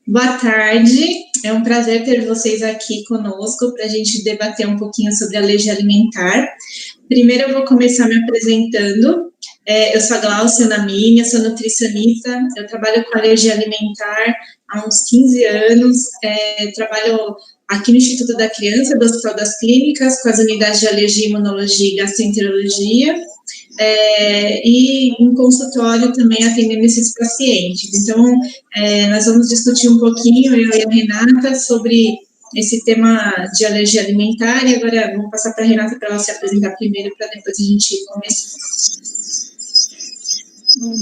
Boa tarde, é um prazer ter vocês aqui conosco para a gente debater um pouquinho sobre alergia alimentar. Primeiro eu vou começar me apresentando. Eu sou a Glaucia Namini, eu sou nutricionista, eu trabalho com alergia alimentar há uns 15 anos, trabalho aqui no Instituto da Criança, do Hospital das Clínicas, com as unidades de alergia, imunologia e gastroenterologia, e em consultório também atendendo esses pacientes. Então, nós vamos discutir um pouquinho, eu e a Renata, sobre esse tema de alergia alimentar, e agora vamos passar para a Renata para ela se apresentar primeiro, para depois a gente começar.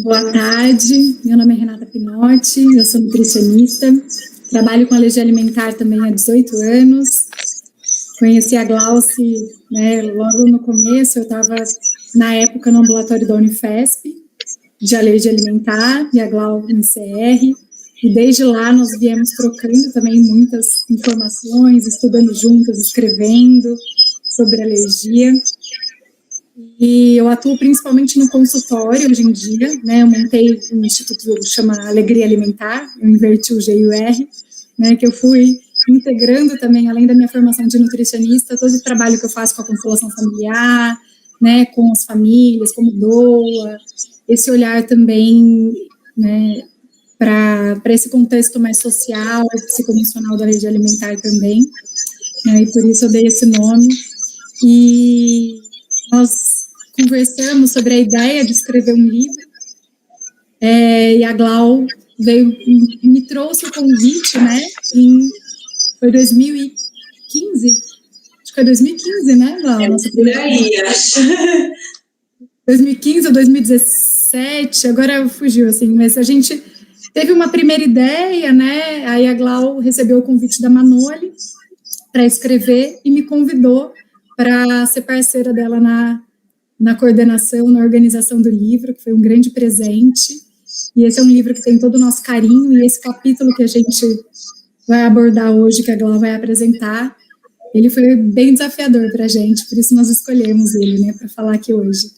Boa tarde, meu nome é Renata Pinotti, eu sou nutricionista, trabalho com alergia alimentar também há 18 anos, conheci a Glauci, logo no começo, eu estava na época no ambulatório da Unifesp, de alergia alimentar, e a Glau no CR, e desde lá nós viemos trocando também muitas informações, estudando juntas, escrevendo sobre alergia. E eu atuo principalmente no consultório hoje em dia, eu montei um instituto que chama Alegria Alimentar, eu inverti o G e o R, que eu fui integrando também, além da minha formação de nutricionista, todo o trabalho que eu faço com a constelação familiar, com as famílias, como doa, esse olhar também, para esse contexto mais social, psicoemocional da alergia alimentar também, e por isso eu dei esse nome. E nós conversamos sobre a ideia de escrever um livro, e a Glau me trouxe o convite, foi 2015, acho que foi 2015, Glau? Nossa primeira acho. 2015 ou 2017, agora fugiu, assim, mas a gente teve uma primeira ideia, aí a Glau recebeu o convite da Manoli para escrever e me convidou para ser parceira dela na coordenação, na organização do livro, que foi um grande presente. E esse é um livro que tem todo o nosso carinho, e esse capítulo que a gente vai abordar hoje, que a Glau vai apresentar, ele foi bem desafiador para a gente, por isso nós escolhemos ele, para falar aqui hoje.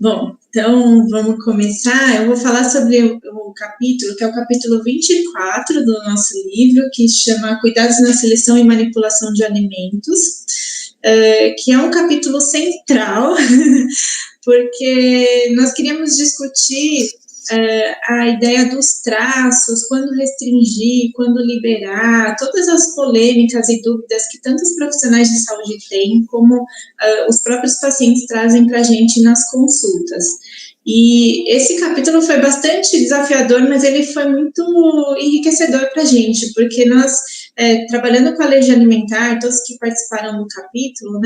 Bom, então vamos começar. Eu vou falar sobre o capítulo, que é o capítulo 24 do nosso livro, que chama Cuidados na Seleção e Manipulação de Alimentos, que é um capítulo central, porque nós queríamos discutir a ideia dos traços, quando restringir, quando liberar, todas as polêmicas e dúvidas que tantos profissionais de saúde têm, como os próprios pacientes trazem para a gente nas consultas. E esse capítulo foi bastante desafiador, mas ele foi muito enriquecedor para a gente, porque nós, trabalhando com alergia alimentar, todos que participaram do capítulo,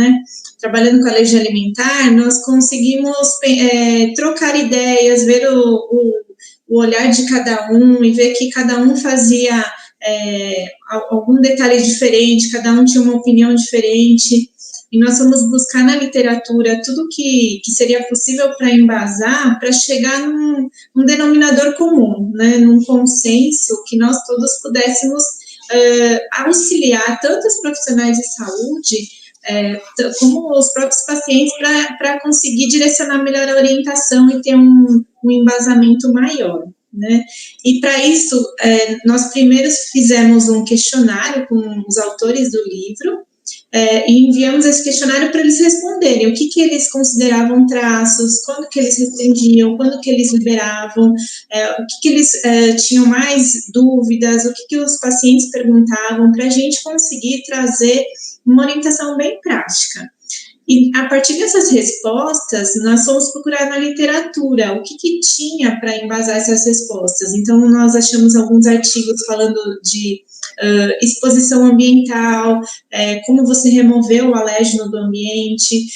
trabalhando com alergia alimentar, nós conseguimos trocar ideias, ver o olhar de cada um e ver que cada um fazia algum detalhe diferente, cada um tinha uma opinião diferente. E nós vamos buscar na literatura tudo que seria possível para embasar, para chegar num denominador comum, num consenso que nós todos pudéssemos auxiliar tanto os profissionais de saúde, como os próprios pacientes, para conseguir direcionar melhor a orientação e ter um embasamento maior. E para isso, nós primeiro fizemos um questionário com os autores do livro, e enviamos esse questionário para eles responderem o que eles consideravam traços, quando que eles restringiam, quando que eles liberavam, o que eles tinham mais dúvidas, o que os pacientes perguntavam, para a gente conseguir trazer uma orientação bem prática. E a partir dessas respostas, nós fomos procurar na literatura o que tinha para embasar essas respostas. Então, nós achamos alguns artigos falando de exposição ambiental, como você removeu o alérgeno do ambiente,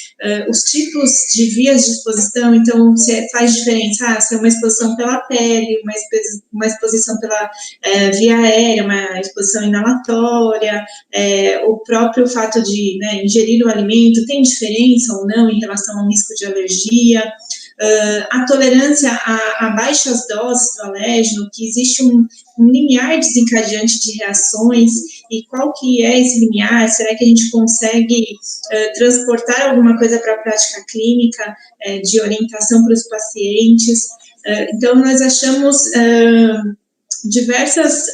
os tipos de vias de exposição. Então, se faz diferença, se é uma exposição pela pele, uma exposição pela via aérea, uma exposição inalatória, o próprio fato de ingerir o alimento, tem diferença ou não em relação ao risco de alergia, a tolerância a baixas doses do alérgeno, que existe um limiar desencadeante de reações, e qual que é esse limiar? Será que a gente consegue transportar alguma coisa para a prática clínica, de orientação para os pacientes? Então, nós achamos diversas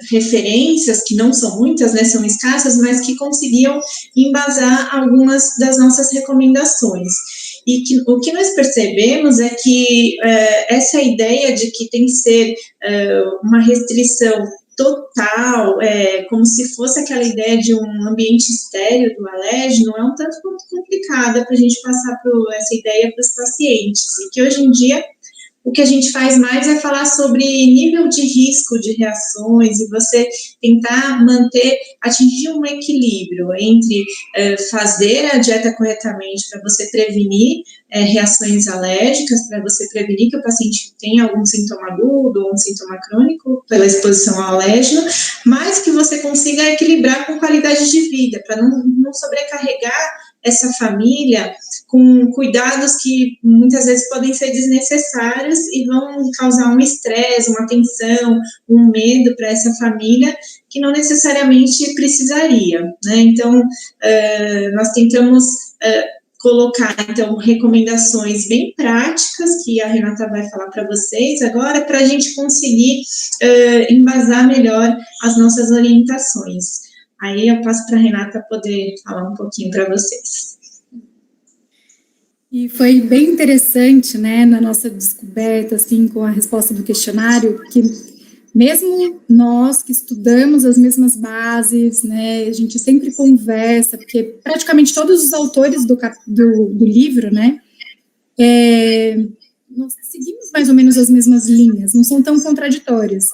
referências, que não são muitas, né, são escassas, mas que conseguiam embasar algumas das nossas recomendações. E o que nós percebemos é que essa ideia de que tem que ser uma restrição total, como se fosse aquela ideia de um ambiente estéril do alérgeno, é um tanto quanto complicada para a gente passar essa ideia para os pacientes, e que hoje em dia o que a gente faz mais é falar sobre nível de risco de reações e você tentar atingir um equilíbrio entre fazer a dieta corretamente para você prevenir reações alérgicas, para você prevenir que o paciente tenha algum sintoma agudo ou um sintoma crônico pela exposição ao alérgeno, mas que você consiga equilibrar com qualidade de vida, para não sobrecarregar essa família com cuidados que muitas vezes podem ser desnecessários e vão causar um estresse, uma tensão, um medo para essa família que não necessariamente precisaria, né? Então, nós tentamos colocar, então, recomendações bem práticas, que a Renata vai falar para vocês agora, para a gente conseguir embasar melhor as nossas orientações. Aí eu passo para a Renata poder falar um pouquinho para vocês. E foi bem interessante, né, na nossa descoberta, assim, com a resposta do questionário, que mesmo nós que estudamos as mesmas bases, né, a gente sempre conversa, porque praticamente todos os autores do livro, né, nós seguimos mais ou menos as mesmas linhas, não são tão contraditórias,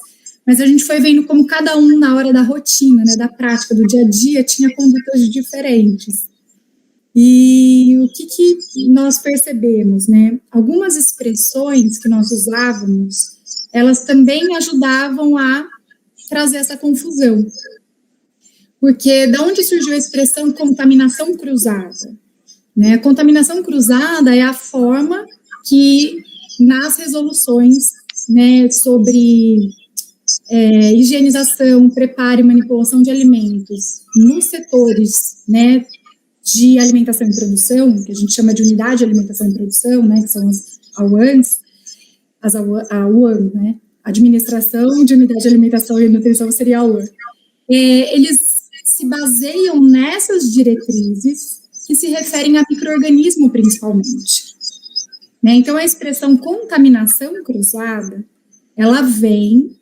mas a gente foi vendo como cada um, na hora da rotina, né, da prática, do dia a dia, tinha condutas diferentes. E o que nós percebemos, né? Algumas expressões que nós usávamos, elas também ajudavam a trazer essa confusão. Porque da onde surgiu a expressão contaminação cruzada? Né? A contaminação cruzada é a forma que nas resoluções, né, sobre higienização, preparo e manipulação de alimentos nos setores, né, de alimentação e produção, que a gente chama de unidade de alimentação e produção, né, que são as AUANs, a UAN, né, Administração de Unidade de Alimentação e Nutrição seria a UAN. Eles se baseiam nessas diretrizes que se referem a micro-organismo principalmente. Né? Então, a expressão contaminação cruzada, ela vem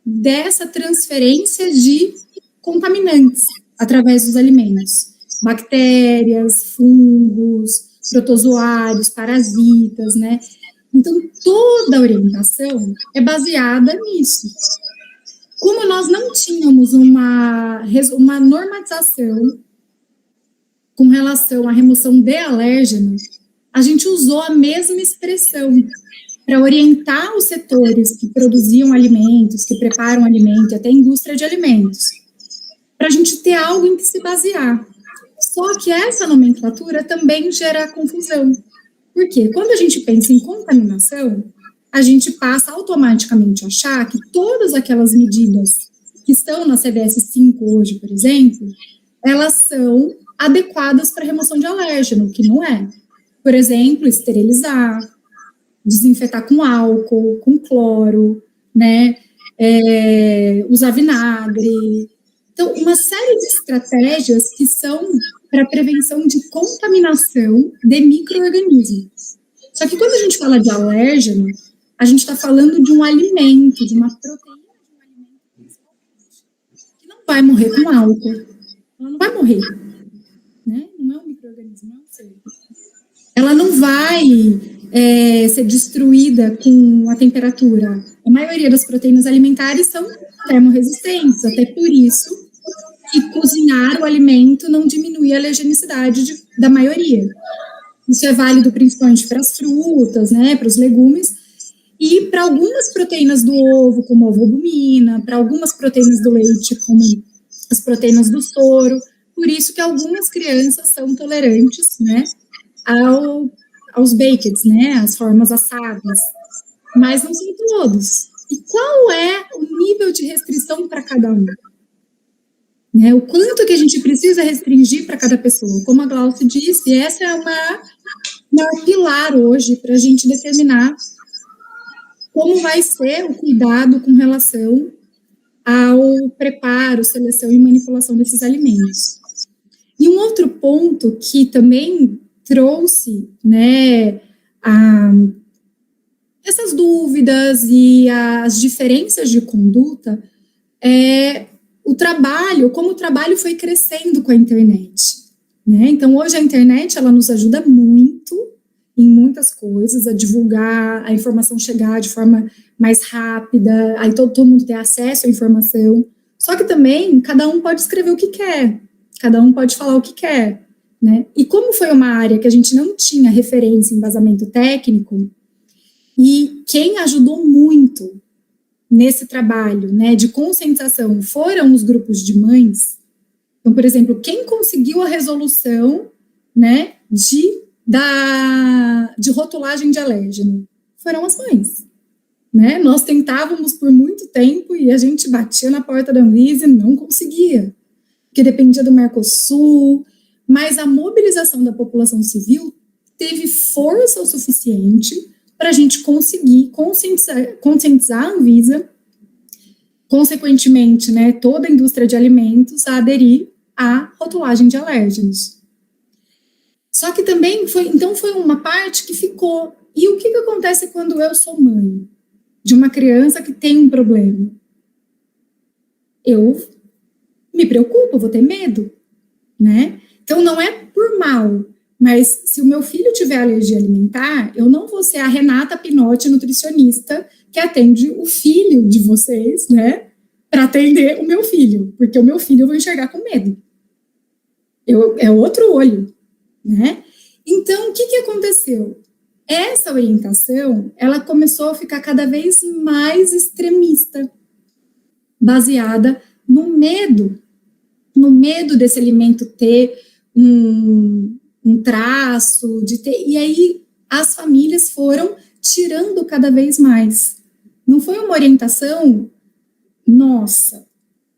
dessa transferência de contaminantes através dos alimentos. Bactérias, fungos, protozoários, parasitas, né? Então, toda a orientação é baseada nisso. Como nós não tínhamos uma normatização com relação à remoção de alérgeno, a gente usou a mesma expressão para orientar os setores que produziam alimentos, que preparam alimento, até a indústria de alimentos, para a gente ter algo em que se basear. Só que essa nomenclatura também gera confusão. Por quê? Quando a gente pensa em contaminação, a gente passa automaticamente a achar que todas aquelas medidas que estão na CDS 5 hoje, por exemplo, elas são adequadas para remoção de alérgeno, que não é. Por exemplo, esterilizar, desinfetar com álcool, com cloro, né? Usar vinagre. Então, uma série de estratégias que são para prevenção de contaminação de micro-organismos. Só que quando a gente fala de alérgeno, a gente está falando de um alimento, de uma proteína de um alimento, que não vai morrer com álcool. Ela não vai morrer. Né? Não é um micro-organismo, não é um ser. Ela não vai ser destruída com a temperatura. A maioria das proteínas alimentares são termorresistentes, até por isso que cozinhar o alimento não diminui a alergenicidade da maioria. Isso é válido principalmente para as frutas, né, para os legumes, e para algumas proteínas do ovo, como a ovobumina, para algumas proteínas do leite, como as proteínas do soro. Por isso que algumas crianças são tolerantes, né, aos bakeds, né, as formas assadas, mas não são todos. E qual é o nível de restrição para cada um? Né, o quanto que a gente precisa restringir para cada pessoa? Como a Glaucia disse, essa é uma pilar hoje para a gente determinar como vai ser o cuidado com relação ao preparo, seleção e manipulação desses alimentos. E um outro ponto que também trouxe, né, essas dúvidas e as diferenças de conduta é o trabalho, como o trabalho foi crescendo com a internet, né? Então, hoje a internet, ela nos ajuda muito em muitas coisas, a divulgar, a informação chegar de forma mais rápida, aí todo mundo ter acesso à informação. Só que também, cada um pode escrever o que quer, cada um pode falar o que quer, né? E como foi uma área que a gente não tinha referência, embasamento técnico, e quem ajudou muito nesse trabalho, né, de conscientização foram os grupos de mães. Então, por exemplo, quem conseguiu a resolução, né, de rotulagem de alérgeno foram as mães, né? Nós tentávamos por muito tempo e a gente batia na porta da Anvisa e não conseguia, porque dependia do Mercosul, mas a mobilização da população civil teve força o suficiente para a gente conseguir conscientizar a Anvisa, consequentemente, né, toda a indústria de alimentos a aderir à rotulagem de alérgenos. Só que também foi uma parte que ficou. E o que acontece quando eu sou mãe de uma criança que tem um problema? Eu me preocupo, vou ter medo, né? Então não é por mal, mas se o meu filho tiver alergia alimentar, eu não vou ser a Renata Pinotti, nutricionista, que atende o filho de vocês, né? Para atender o meu filho, porque o meu filho eu vou enxergar com medo. É outro olho, né? Então, o que aconteceu? Essa orientação, ela começou a ficar cada vez mais extremista, baseada no medo desse alimento ter um traço, e aí as famílias foram tirando cada vez mais. Não foi uma orientação nossa,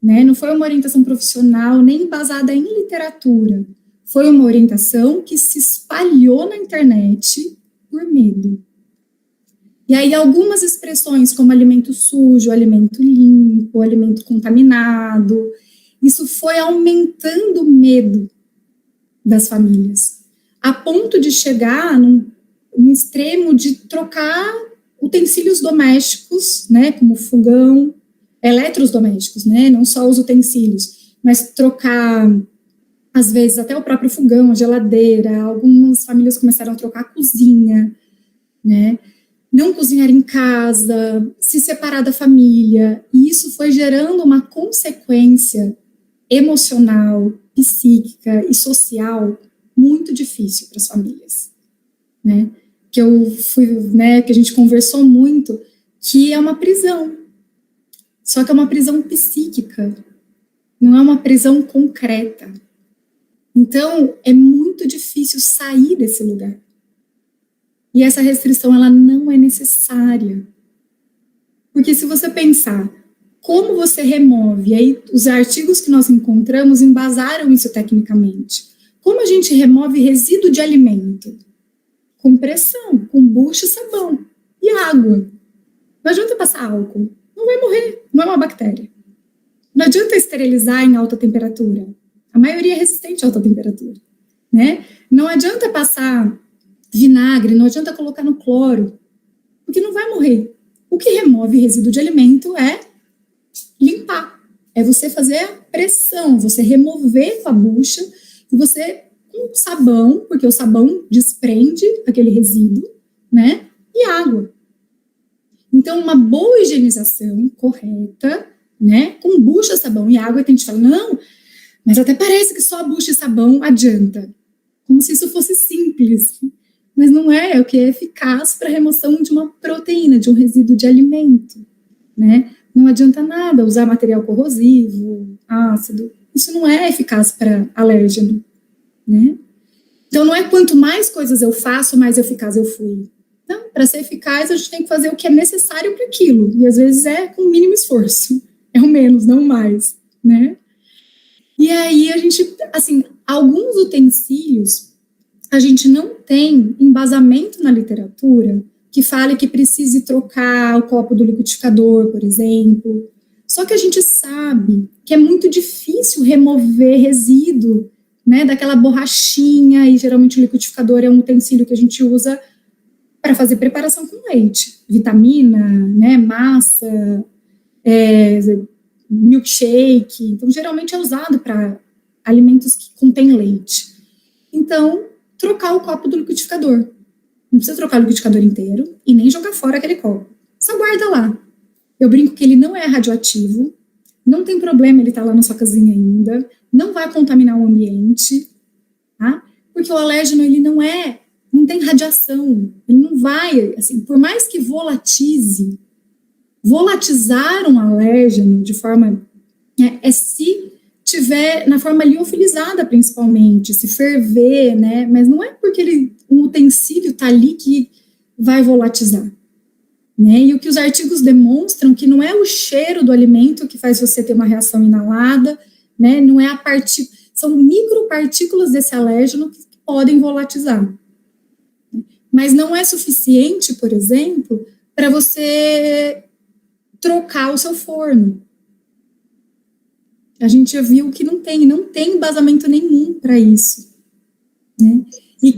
né? Não foi uma orientação profissional, nem baseada em literatura. Foi uma orientação que se espalhou na internet por medo. E aí algumas expressões como alimento sujo, alimento limpo, alimento contaminado, isso foi aumentando o medo das famílias, a ponto de chegar num extremo de trocar utensílios domésticos, né, como fogão, eletrodomésticos, né, não só os utensílios, mas trocar, às vezes, até o próprio fogão, a geladeira. Algumas famílias começaram a trocar a cozinha, né, não cozinhar em casa, se separar da família, e isso foi gerando uma consequência emocional, psíquica e social muito difícil para as famílias, né? Que a gente conversou muito, que é uma prisão, só que é uma prisão psíquica, não é uma prisão concreta. Então, é muito difícil sair desse lugar. E essa restrição, ela não é necessária. Porque se você pensar, como você remove, e aí os artigos que nós encontramos embasaram isso tecnicamente. Como a gente remove resíduo de alimento? Com pressão, com bucha e sabão. E água. Não adianta passar álcool. Não vai morrer, não é uma bactéria. Não adianta esterilizar em alta temperatura. A maioria é resistente a alta temperatura, né? Não adianta passar vinagre, não adianta colocar no cloro, porque não vai morrer. O que remove resíduo de alimento é limpar. É você fazer a pressão, você remover com a bucha, e você com sabão, porque o sabão desprende aquele resíduo, né? E água. Então, uma boa higienização correta, né? Com bucha, sabão e água, tem gente que fala, não, mas até parece que só a bucha e sabão adianta. Como se isso fosse simples. Mas não é o que é eficaz para a remoção de uma proteína, de um resíduo de alimento, né? Não adianta nada usar material corrosivo, ácido. Isso não é eficaz para alérgeno, né? Então, não é quanto mais coisas eu faço, mais eficaz eu fui. Não, para ser eficaz, a gente tem que fazer o que é necessário para aquilo. E, às vezes, é com o mínimo esforço. É o menos, não o mais, né? E aí, a gente, assim, alguns utensílios, a gente não tem embasamento na literatura que fale que precise trocar o copo do liquidificador, por exemplo. Só que a gente sabe que é muito difícil remover resíduo, né, daquela borrachinha, e geralmente o liquidificador é um utensílio que a gente usa para fazer preparação com leite, vitamina, né, massa, milkshake. Então, geralmente é usado para alimentos que contêm leite. Então, trocar o copo do liquidificador. Não precisa trocar o liquidificador inteiro e nem jogar fora aquele copo. Só guarda lá. Eu brinco que ele não é radioativo, não tem problema ele estar lá na sua casinha ainda, não vai contaminar o ambiente, tá? Porque o alérgeno, ele não tem radiação, ele não vai, assim, por mais que volatizar um alérgeno de forma, se tiver na forma liofilizada, principalmente, se ferver, né, mas não é porque um utensílio está ali que vai volatizar, né, e o que os artigos demonstram que não é o cheiro do alimento que faz você ter uma reação inalada, né, não é são micropartículas desse alérgeno que podem volatizar. Mas não é suficiente, por exemplo, para você trocar o seu forno. A gente já viu que não tem embasamento nenhum para isso, né? E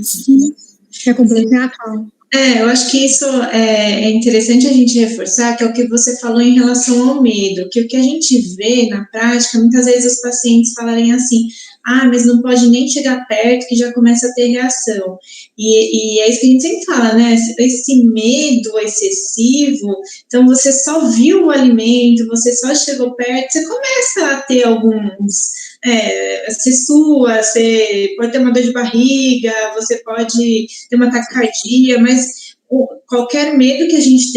quer completar, Paulo? Eu acho que isso é interessante a gente reforçar, que é o que você falou em relação ao medo, que o que a gente vê na prática, muitas vezes os pacientes falarem assim, mas não pode nem chegar perto que já começa a ter reação. E é isso que a gente sempre fala, né? Esse medo excessivo, então você só viu o alimento, você só chegou perto, você começa a ter alguns... você sua, você pode ter uma dor de barriga, você pode ter uma taquicardia, mas qualquer medo que a gente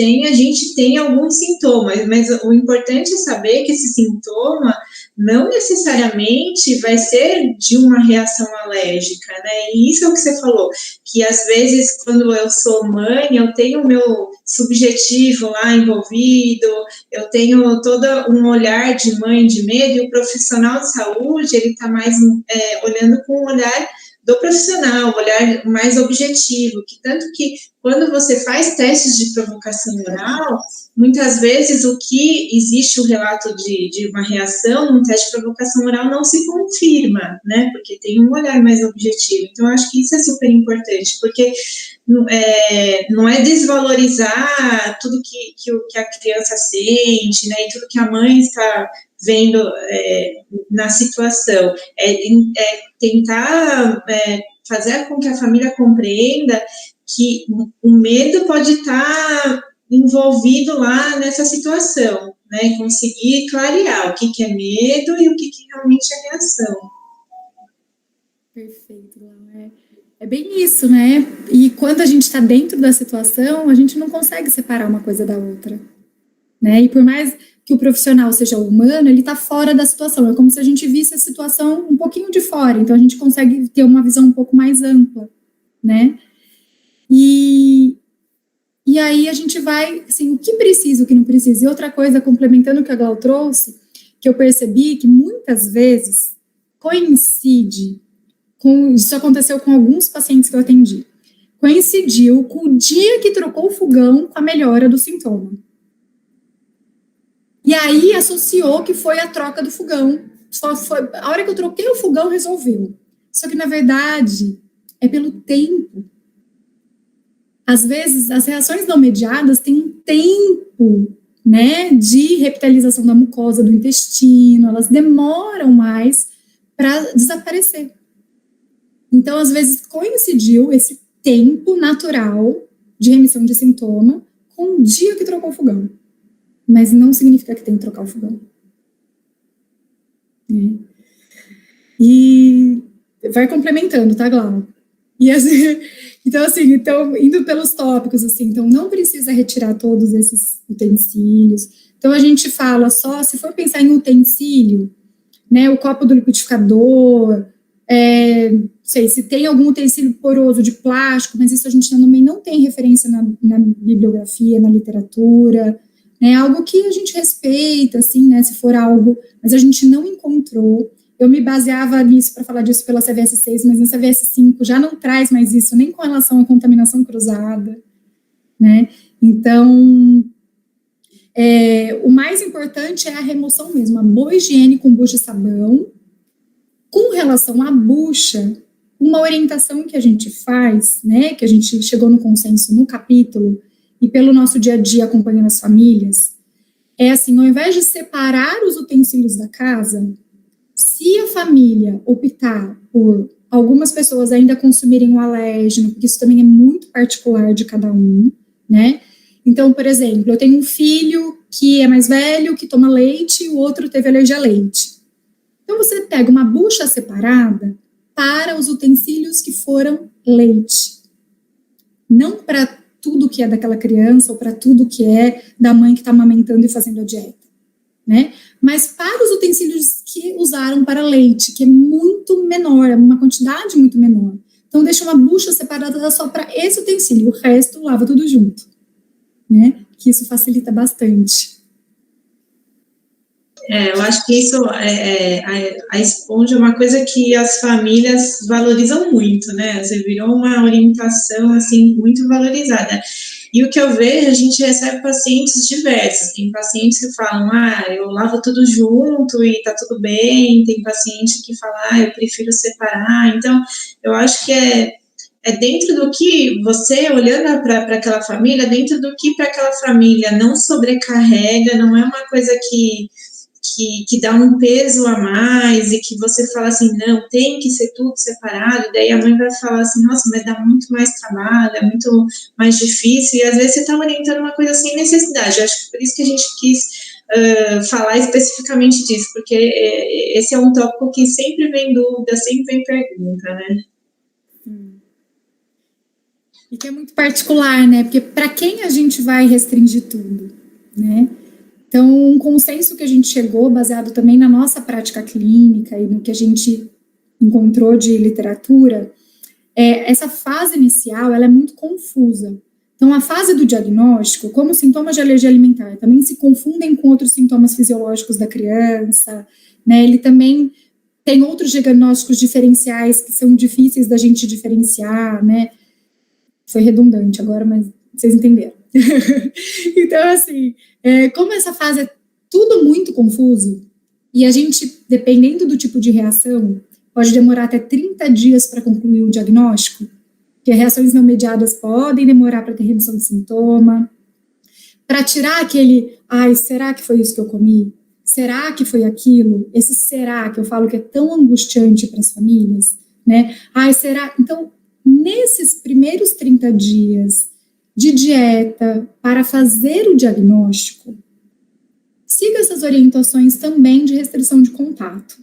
tem alguns sintomas, mas o importante é saber que esse sintoma não necessariamente vai ser de uma reação alérgica, né? E isso é o que você falou, que às vezes quando eu sou mãe, eu tenho o meu subjetivo lá envolvido, eu tenho todo um olhar de mãe de medo, e o profissional de saúde, ele está mais olhando com o olhar do profissional, um olhar mais objetivo, que tanto que quando você faz testes de provocação oral, muitas vezes o que existe o relato de uma reação num teste de provocação oral não se confirma, né, porque tem um olhar mais objetivo. Então, eu acho que isso é super importante, porque não é desvalorizar tudo que a criança sente, né, e tudo que a mãe está vendo na situação, tentar fazer com que a família compreenda que o medo pode estar envolvido lá nessa situação, né, e conseguir clarear o que é medo e o que realmente é reação. Perfeito, é bem isso, né? E quando a gente está dentro da situação, a gente não consegue separar uma coisa da outra, né? E por mais que o profissional seja humano, ele está fora da situação. É como se a gente visse a situação um pouquinho de fora. Então a gente consegue ter uma visão um pouco mais ampla, né? E aí a gente vai, assim, o que precisa, o que não precisa. E outra coisa, complementando o que a Glau trouxe, que eu percebi que muitas vezes coincide com, isso aconteceu com alguns pacientes que eu atendi, coincidiu com o dia que trocou o fogão com a melhora do sintoma. E aí associou que foi a troca do fogão. Só foi, a hora que eu troquei o fogão, resolveu. Só que, na verdade, é pelo tempo. Às vezes, as reações não mediadas têm um tempo, né, de revitalização da mucosa do intestino, elas demoram mais para desaparecer. Então, às vezes, coincidiu esse tempo natural de remissão de sintoma com o dia que trocou o fogão. Mas não significa que tem que trocar o fogão. E vai complementando, tá, Glau? E assim, então, indo pelos tópicos, assim, então não precisa retirar todos esses utensílios. Então, a gente fala só, se for pensar em utensílio, né, o copo do liquidificador, se tem algum utensílio poroso de plástico, mas isso a gente também não tem referência na bibliografia, na literatura, né, algo que a gente respeita, assim, né, se for algo, mas a gente não encontrou. Eu me baseava nisso para falar disso pela CVS 6, mas na CVS 5 já não traz mais isso, nem com relação à contaminação cruzada. né? Então, o mais importante é a remoção mesmo, a boa higiene com bucha e sabão. Com relação à bucha, uma orientação que a gente faz, né, que a gente chegou no consenso no capítulo, e pelo nosso dia a dia acompanhando as famílias, é assim, ao invés de separar os utensílios da casa, se a família optar por algumas pessoas ainda consumirem o alérgeno, porque isso também é muito particular de cada um, né? Então, por exemplo, eu tenho um filho que é mais velho, que toma leite, e o outro teve alergia a leite. Então, você pega uma bucha separada para os utensílios que foram leite. Não para tudo que é daquela criança ou para tudo que é da mãe que está amamentando e fazendo a dieta, né? Mas para os utensílios que usaram para leite, que é muito menor, é uma quantidade muito menor. Então, deixa uma bucha separada só para esse utensílio, o resto lava tudo junto, né? Que isso facilita bastante. Eu acho que isso, a esponja é uma coisa que as famílias valorizam muito, né? Você virou uma orientação, assim, muito valorizada. E o que eu vejo, a gente recebe pacientes diversos. Tem pacientes que falam, eu lavo tudo junto e tá tudo bem. Tem paciente que fala, eu prefiro separar. Então, eu acho que é dentro do que você, olhando para aquela família, dentro do que para aquela família não sobrecarrega, não é uma coisa que dá um peso a mais e que você fala assim, não, tem que ser tudo separado, e daí a mãe vai falar assim, nossa, mas dá muito mais trabalho, é muito mais difícil, e às vezes você está orientando uma coisa sem necessidade. Eu acho que por isso que a gente quis falar especificamente disso, porque esse é um tópico que sempre vem dúvida, sempre vem pergunta, né? E que é muito particular, né? Porque para quem a gente vai restringir tudo, né? Então, um consenso que a gente chegou, baseado também na nossa prática clínica e no que a gente encontrou de literatura, essa fase inicial, ela é muito confusa. Então, a fase do diagnóstico, como os sintomas de alergia alimentar também se confundem com outros sintomas fisiológicos da criança, né? Ele também tem outros diagnósticos diferenciais que são difíceis da gente diferenciar, né? Foi redundante agora, mas vocês entenderam. Então, assim, como essa fase é tudo muito confuso, e a gente, dependendo do tipo de reação, pode demorar até 30 dias para concluir o diagnóstico, porque reações não mediadas podem demorar para ter redução de sintoma, para tirar aquele, será que foi isso que eu comi? Será que foi aquilo? Esse será que eu falo que é tão angustiante para as famílias, né? Será? Então, nesses primeiros 30 dias de dieta para fazer o diagnóstico, siga essas orientações também de restrição de contato,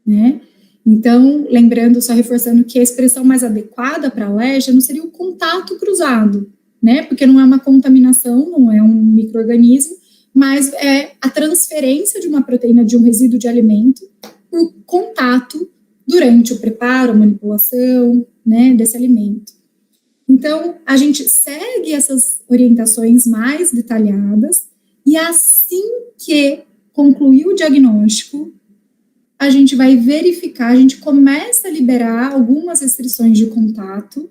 né? Então, lembrando, só reforçando que a expressão mais adequada para alergia não seria o contato cruzado, né? Porque não é uma contaminação, não é um micro-organismo, mas é a transferência de uma proteína de um resíduo de alimento por contato durante o preparo, a manipulação, né, desse alimento. Então, a gente segue essas orientações mais detalhadas e assim que concluir o diagnóstico, a gente vai verificar, a gente começa a liberar algumas restrições de contato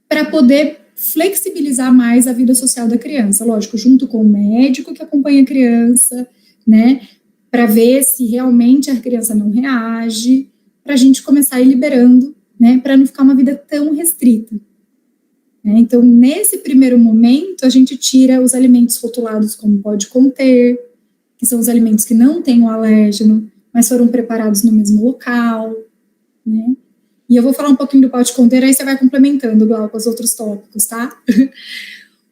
para poder flexibilizar mais a vida social da criança, lógico, junto com o médico que acompanha a criança, né, para ver se realmente a criança não reage, para a gente começar a ir liberando, né, para não ficar uma vida tão restrita. Então, nesse primeiro momento, a gente tira os alimentos rotulados como pode conter, que são os alimentos que não têm o alérgeno, mas foram preparados no mesmo local, né? E eu vou falar um pouquinho do pode conter, aí você vai complementando, Glau, com os outros tópicos, tá?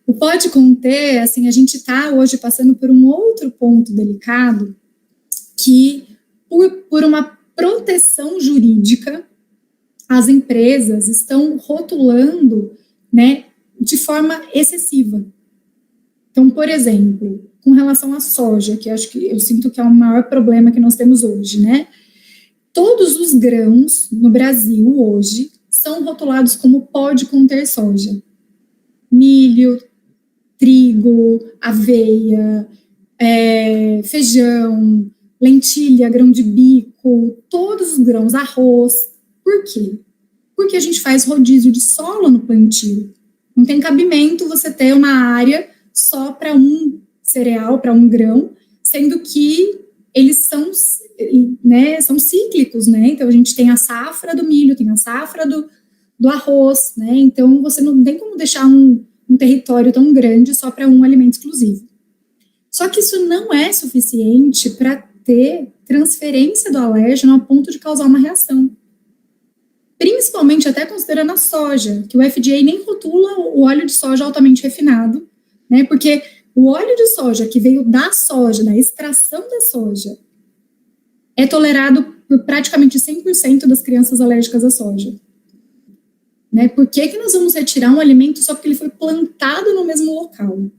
O pode conter, assim, a gente está hoje passando por um outro ponto delicado, que por uma proteção jurídica, as empresas estão rotulando, né, de forma excessiva. Então, por exemplo, com relação à soja, que eu sinto que é o maior problema que nós temos hoje, né? Todos os grãos no Brasil hoje são rotulados como pode conter soja. Milho, trigo, aveia, feijão, lentilha, grão de bico, todos os grãos, arroz. Por quê? Porque a gente faz rodízio de solo no plantio. Não tem cabimento você ter uma área só para um cereal, para um grão, sendo que eles são, né, são cíclicos, né? Então a gente tem a safra do milho, tem a safra do arroz, né? Então você não tem como deixar um território tão grande só para um alimento exclusivo. Só que isso não é suficiente para ter transferência do alérgeno a ponto de causar uma reação. Principalmente até considerando a soja, que o FDA nem rotula o óleo de soja altamente refinado, né? Porque o óleo de soja que veio da soja, da extração da soja, é tolerado por praticamente 100% das crianças alérgicas à soja. Né? Por que nós vamos retirar um alimento só porque ele foi plantado no mesmo local?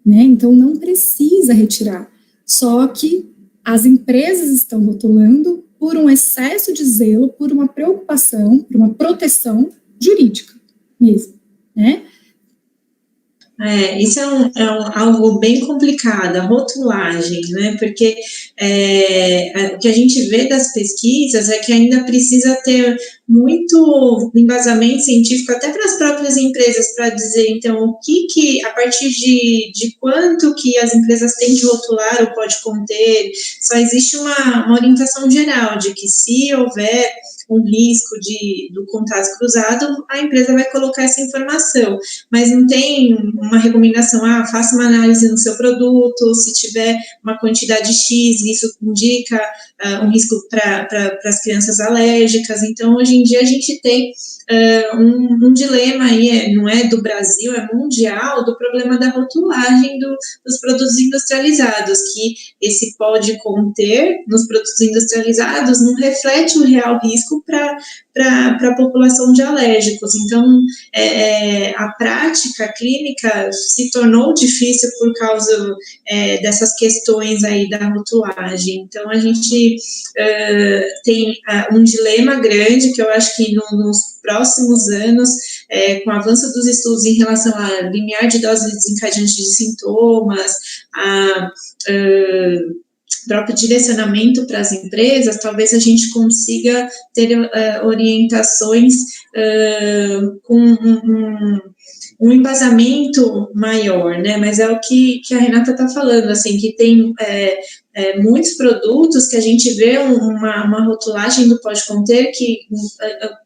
Né? Então, não precisa retirar. Só que as empresas estão rotulando por um excesso de zelo, por uma preocupação, por uma proteção jurídica mesmo, né? Isso é algo bem complicado, a rotulagem, né? Porque o que a gente vê das pesquisas é que ainda precisa ter muito embasamento científico até para as próprias empresas para dizer, então, o que a partir de quanto que as empresas têm de rotular ou pode conter. Só existe uma orientação geral de que se houver um risco do contato cruzado, a empresa vai colocar essa informação, mas não tem uma recomendação, faça uma análise no seu produto, se tiver uma quantidade X, isso indica um risco para as crianças alérgicas. Então, hoje em dia, a gente tem um dilema aí, não é do Brasil, é mundial, do problema da rotulagem dos produtos industrializados, que esse pode conter nos produtos industrializados não reflete o real risco para a população de alérgicos. Então, a prática clínica se tornou difícil por causa dessas questões aí da rotulagem. Então, a gente tem um dilema grande que eu acho que nos próximos anos, com o avanço dos estudos em relação a limiar de dose desencadeante de sintomas, próprio direcionamento para as empresas, talvez a gente consiga ter orientações com um embasamento maior, né? Mas é o que a Renata está falando, assim, que tem muitos produtos que a gente vê uma rotulagem do pode conter que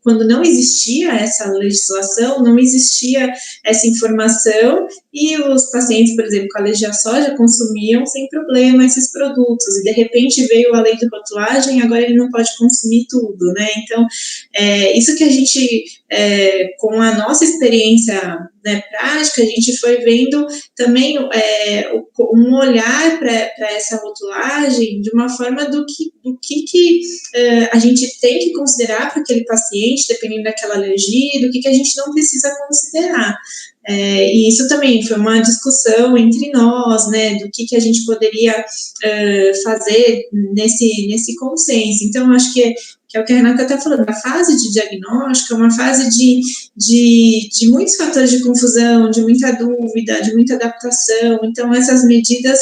quando não existia essa legislação, não existia essa informação e os pacientes, por exemplo, com alergia à soja, consumiam sem problema esses produtos e de repente veio a lei de rotulagem, agora ele não pode consumir tudo, né? Então, isso que a gente, com a nossa experiência, né, prática, a gente foi vendo também um olhar para essa rotulagem de uma forma do que a gente tem que considerar para aquele paciente, dependendo daquela alergia, do que a gente não precisa considerar. E isso também foi uma discussão entre nós, né, do que a gente poderia fazer nesse consenso. Então, eu acho que é o que a Renata está falando, a fase de diagnóstico é uma fase de muitos fatores de confusão, de muita dúvida, de muita adaptação. Então, essas medidas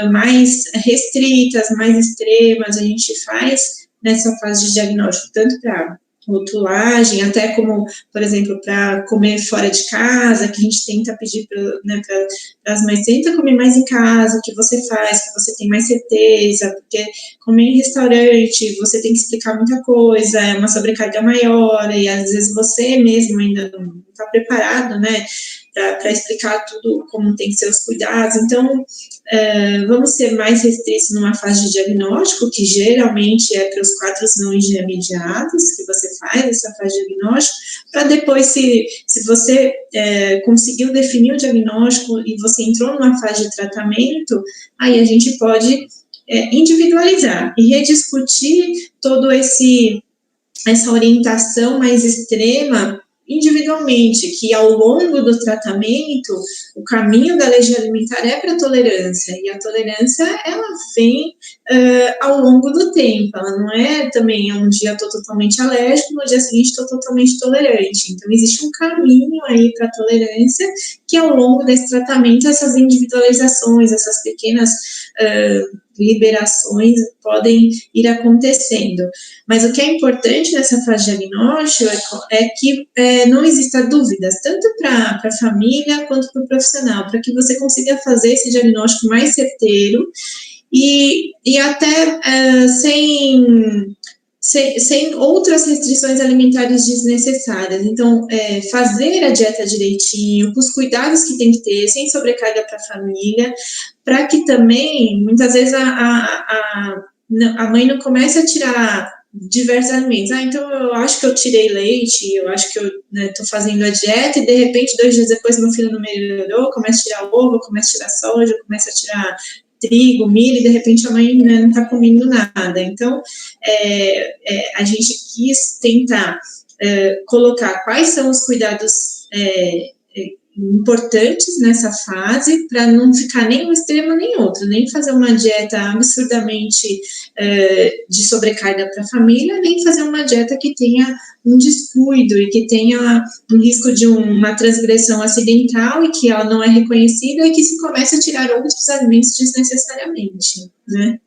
mais restritas, mais extremas, a gente faz nessa fase de diagnóstico, tanto para rotulagem, até como, por exemplo, para comer fora de casa, que a gente tenta pedir para as mães, tenta comer mais em casa, o que você faz, que você tem mais certeza, porque comer em restaurante, você tem que explicar muita coisa, é uma sobrecarga maior, e às vezes você mesmo ainda não está preparado, né, para explicar tudo como tem que ser os cuidados. Então, vamos ser mais restritos numa fase de diagnóstico, que geralmente é para os quadros não intermediados, que você faz essa fase de diagnóstico, para depois, se você conseguiu definir o diagnóstico e você entrou numa fase de tratamento, aí a gente pode individualizar e rediscutir todo essa orientação mais extrema individualmente, que ao longo do tratamento, o caminho da alergia alimentar é para a tolerância, e a tolerância, ela vem ao longo do tempo, ela não é também, um dia estou totalmente alérgico, no dia seguinte estou totalmente tolerante, então existe um caminho aí para a tolerância, que ao longo desse tratamento, essas individualizações, essas pequenas liberações podem ir acontecendo. Mas o que é importante nessa fase de diagnóstico é que não exista dúvidas, tanto para a família quanto para o profissional, para que você consiga fazer esse diagnóstico mais certeiro e até sem outras restrições alimentares desnecessárias. Então, fazer a dieta direitinho, com os cuidados que tem que ter, sem sobrecarga para a família, para que também, muitas vezes, a mãe não comece a tirar diversos alimentos. Então eu acho que eu tirei leite, eu acho que eu estou fazendo a dieta e de repente 2 dias depois meu filho não melhorou, começa a tirar ovo, começa a tirar soja, começa a tirar trigo, milho, e de repente a mãe não está comendo nada. Então, a gente quis tentar colocar quais são os cuidados importantes nessa fase, para não ficar nem um extremo nem outro, nem fazer uma dieta absurdamente de sobrecarga para a família, nem fazer uma dieta que tenha um descuido e que tenha um risco de uma transgressão acidental e que ela não é reconhecida e que se comece a tirar outros alimentos desnecessariamente, né?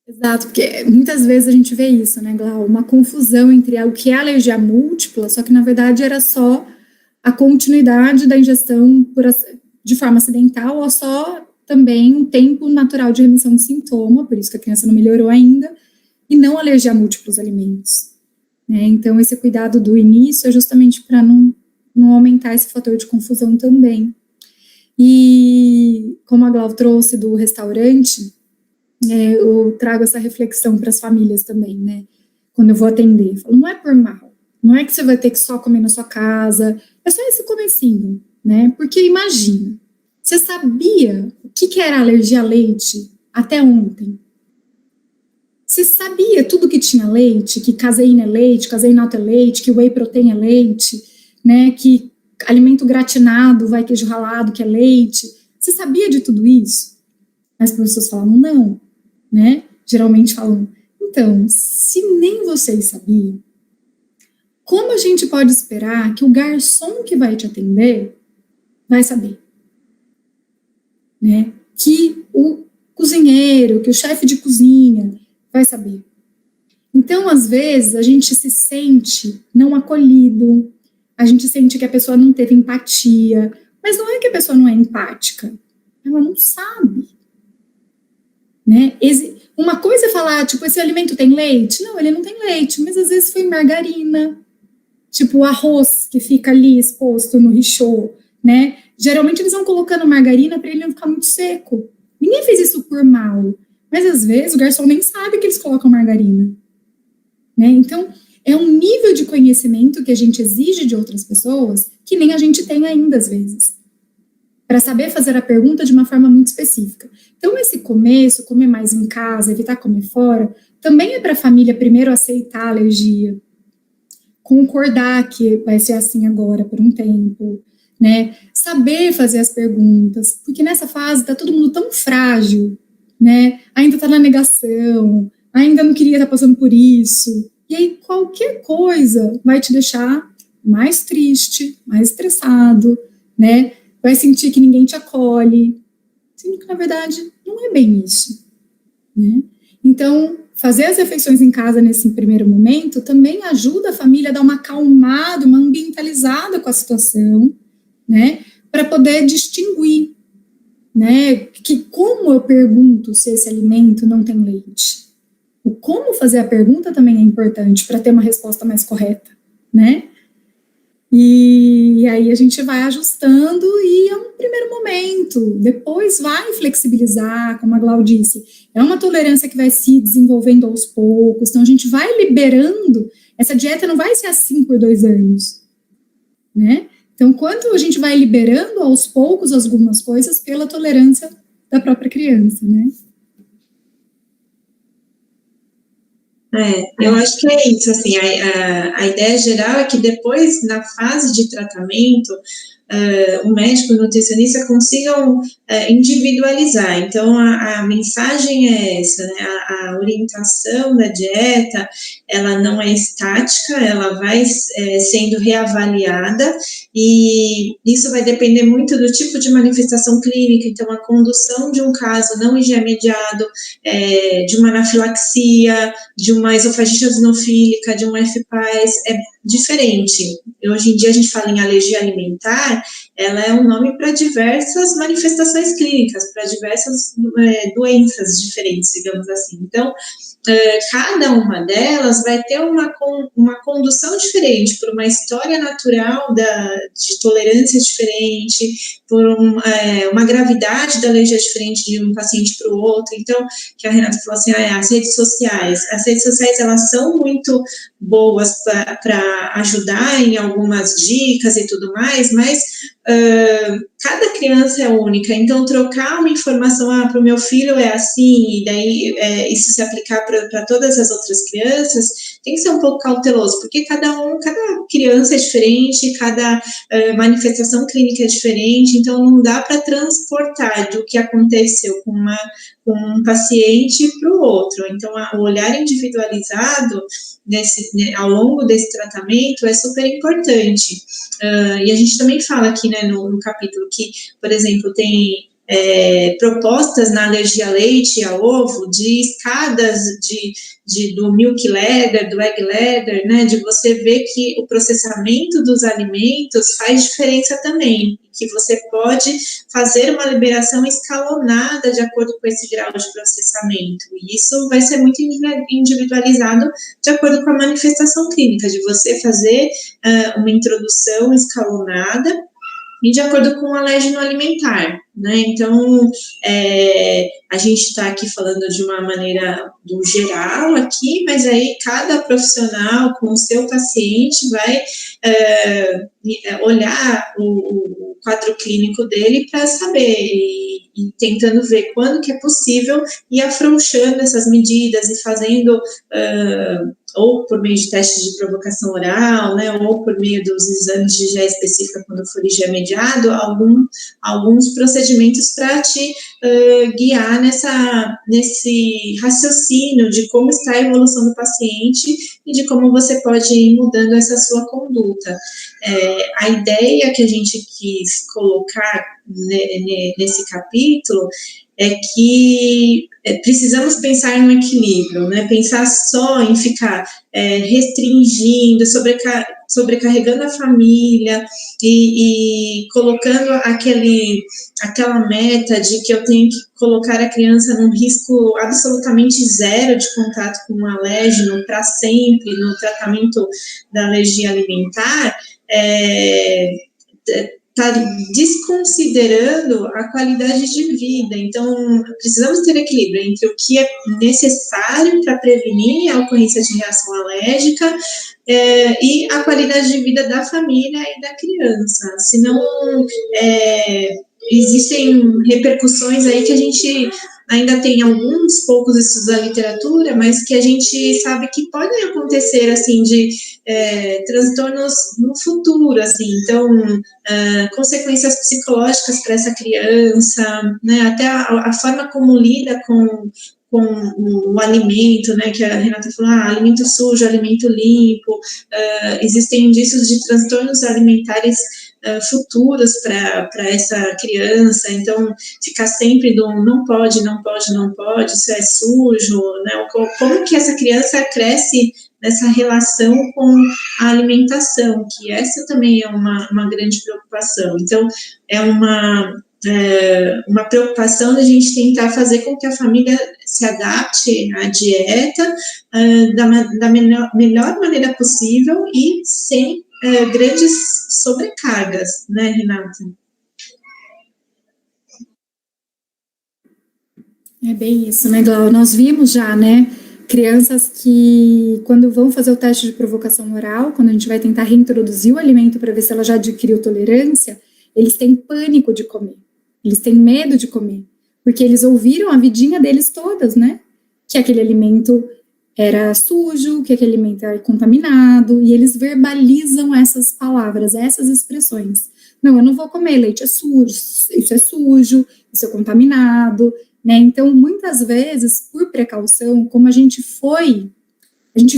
Exato, porque muitas vezes a gente vê isso, né, Glau? Uma confusão entre o que é alergia múltipla, só que na verdade era só a continuidade da ingestão de forma acidental ou só também um tempo natural de remissão de sintoma, por isso que a criança não melhorou ainda, e não alergia a múltiplos alimentos. Né? Então, esse cuidado do início é justamente para não aumentar esse fator de confusão também. E como a Glau trouxe do restaurante, eu trago essa reflexão para as famílias também, né? Quando eu vou atender, eu falo, não é por mal, não é que você vai ter que só comer na sua casa, é só esse comecinho, né? Porque imagina, você sabia o que era alergia a leite até ontem? Você sabia tudo que tinha leite, que caseína é leite, caseinato é leite, que whey protein é leite, né? Que alimento gratinado vai queijo ralado, que é leite. Você sabia de tudo isso? As pessoas falam, não, né? Geralmente falam, então, se nem vocês sabiam, como a gente pode esperar que o garçom que vai te atender vai saber? Né? Que o cozinheiro, que o chefe de cozinha vai saber. Então, às vezes, a gente se sente não acolhido, a gente sente que a pessoa não teve empatia, mas não é que a pessoa não é empática, ela não sabe. Né? Uma coisa é falar, tipo, esse alimento tem leite? Não, ele não tem leite, mas às vezes foi margarina, tipo o arroz que fica ali exposto no richô, né? Geralmente eles vão colocando margarina para ele não ficar muito seco. Ninguém fez isso por mal, mas às vezes o garçom nem sabe que eles colocam margarina. Né? Então, é um nível de conhecimento que a gente exige de outras pessoas que nem a gente tem ainda às vezes, para saber fazer a pergunta de uma forma muito específica. Então, esse começo, comer mais em casa, evitar comer fora, também é para a família primeiro aceitar a alergia, concordar que vai ser assim agora por um tempo, né? Saber fazer as perguntas, porque nessa fase está todo mundo tão frágil, né? Ainda está na negação, ainda não queria estar passando por isso, e aí qualquer coisa vai te deixar mais triste, mais estressado, né? Vai sentir que ninguém te acolhe, sendo que, na verdade, não é bem isso. Né? Então, fazer as refeições em casa nesse primeiro momento também ajuda a família a dar uma acalmada, uma ambientalizada com a situação, né? Para poder distinguir, né? Que como eu pergunto se esse alimento não tem leite? O como fazer a pergunta também é importante para ter uma resposta mais correta, né? E aí a gente vai ajustando e é um primeiro momento, depois vai flexibilizar, como a Glau disse, é uma tolerância que vai se desenvolvendo aos poucos, então a gente vai liberando, essa dieta não vai ser assim por 2 anos, né? Então, quando a gente vai liberando aos poucos algumas coisas pela tolerância da própria criança, né? Eu acho que é isso, assim, a ideia geral é que depois, na fase de tratamento, o médico, o nutricionista consigam individualizar. Então, a mensagem é essa, né? A orientação da dieta, ela não é estática, ela vai sendo reavaliada, e isso vai depender muito do tipo de manifestação clínica. Então, a condução de um caso não higiene-mediado, de uma anafilaxia, de uma esofagite eosinofílica, de um FPAS, é diferente. Hoje em dia a gente fala em alergia alimentar, ela é um nome para diversas manifestações clínicas, para diversas doenças diferentes, digamos assim. Então, cada uma delas vai ter uma condução diferente, por uma história natural de tolerância diferente, por uma gravidade da alergia diferente de um paciente para o outro. Então, que a Renata falou assim, as redes sociais elas são muito boas para ajudar em algumas dicas e tudo mais, mas cada criança é única, então trocar uma informação, para o meu filho é assim, e daí isso se aplicar para todas as outras crianças, tem que ser um pouco cauteloso, porque cada criança é diferente, cada manifestação clínica é diferente, então não dá para transportar do que aconteceu com um paciente para o outro. Então, o olhar individualizado ao longo desse tratamento é super importante. E a gente também fala aqui, né, no capítulo que, por exemplo, tem propostas na alergia a leite e a ovo de escadas do milk ladder, do egg ladder, né, de você ver que o processamento dos alimentos faz diferença também, que você pode fazer uma liberação escalonada de acordo com esse grau de processamento, e isso vai ser muito individualizado de acordo com a manifestação clínica, de você fazer uma introdução escalonada e de acordo com o alérgeno alimentar, né? Então, a gente está aqui falando de uma maneira do geral aqui, mas aí cada profissional com o seu paciente vai olhar o quadro clínico dele para saber e tentando ver quando que é possível ir afrouxando essas medidas e fazendo ou por meio de testes de provocação oral, né, ou por meio dos exames de IgE específica quando for IgE mediado, alguns procedimentos para te guiar nesse raciocínio de como está a evolução do paciente e de como você pode ir mudando essa sua conduta. A ideia que a gente quis colocar nesse capítulo é que precisamos pensar no equilíbrio, né? Pensar só em ficar restringindo, sobrecarregando a família e colocando aquela meta de que eu tenho que colocar a criança num risco absolutamente zero de contato com um alérgeno para sempre no tratamento da alergia alimentar, está desconsiderando a qualidade de vida. Então, precisamos ter equilíbrio entre o que é necessário para prevenir a ocorrência de reação alérgica e a qualidade de vida da família e da criança. Senão, existem repercussões aí que a gente ainda tem alguns poucos estudos da literatura, mas que a gente sabe que podem acontecer, assim, de transtornos no futuro, assim, então, consequências psicológicas para essa criança, né, até a forma como lida com o alimento, né, que a Renata falou, alimento sujo, alimento limpo, existem indícios de transtornos alimentares futuros para essa criança, então ficar sempre do não pode, isso é sujo, né? Como que essa criança cresce nessa relação com a alimentação, que essa também é uma grande preocupação. Então, é uma preocupação da gente tentar fazer com que a família se adapte à dieta da melhor maneira possível e sem grandes sobrecargas, né, Renata? É bem isso, né, Glau? Nós vimos já, né, crianças que, quando vão fazer o teste de provocação oral, quando a gente vai tentar reintroduzir o alimento para ver se ela já adquiriu tolerância, eles têm pânico de comer, eles têm medo de comer, porque eles ouviram a vidinha deles todas, né, que aquele alimento era sujo, que aquele alimento era contaminado, e eles verbalizam essas palavras, essas expressões. Não, eu não vou comer, leite é sujo, isso é contaminado, né? Então, muitas vezes, por precaução, como a gente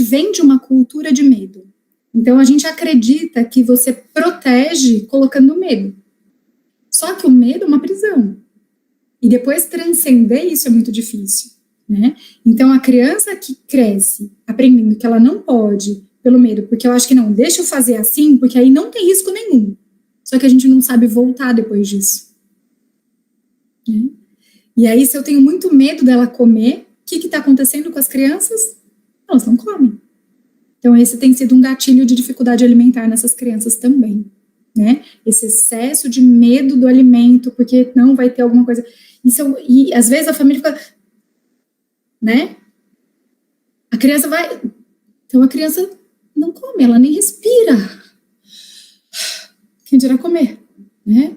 vem de uma cultura de medo. Então, a gente acredita que você protege colocando medo. Só que o medo é uma prisão. E depois transcender isso é muito difícil, né? Então, a criança que cresce aprendendo que ela não pode, pelo medo, porque eu acho que não, deixa eu fazer assim, porque aí não tem risco nenhum. Só que a gente não sabe voltar depois disso. Né? E aí, se eu tenho muito medo dela comer, o que está acontecendo com as crianças? Elas não comem. Então, esse tem sido um gatilho de dificuldade alimentar nessas crianças também, né? Esse excesso de medo do alimento, porque não vai ter alguma coisa. E às vezes a família fica, né? A criança vai. Então, a criança não come, ela nem respira. Quem dirá comer, né?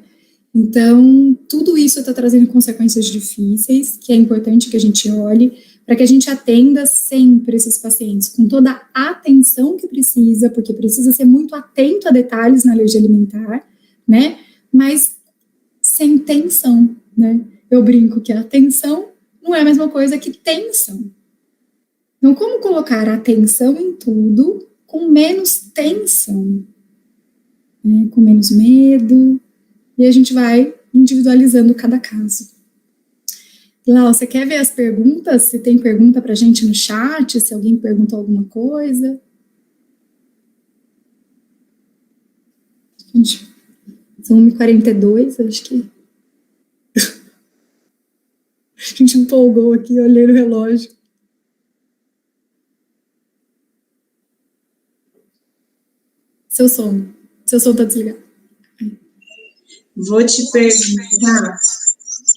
Então, tudo isso está trazendo consequências difíceis, que é importante que a gente olhe, para que a gente atenda sempre esses pacientes com toda a atenção que precisa, porque precisa ser muito atento a detalhes na alergia alimentar, né? Mas sem tensão, né? Eu brinco que a atenção não é a mesma coisa que tensão. Então, como colocar atenção em tudo com menos tensão, né? Com menos medo, e a gente vai individualizando cada caso. Lau, você quer ver as perguntas? Se tem pergunta para a gente no chat, se alguém perguntou alguma coisa. Gente, são 1h42, acho que... A gente empolgou aqui, olhei no relógio. Seu som está desligado. Vou te perguntar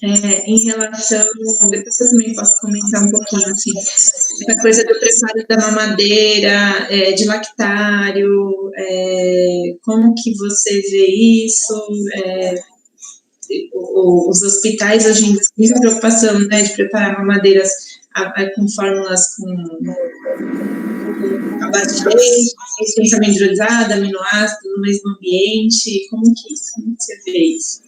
em relação, depois eu também posso comentar um pouquinho, assim, essa coisa do preparo da mamadeira, de lactário, como que você vê isso? Os hospitais hoje em dia têm muita preocupação, né, de preparar mamadeiras com fórmulas com a base de leite, essência hidrolisada, aminoácido no mesmo ambiente, como que você vê isso?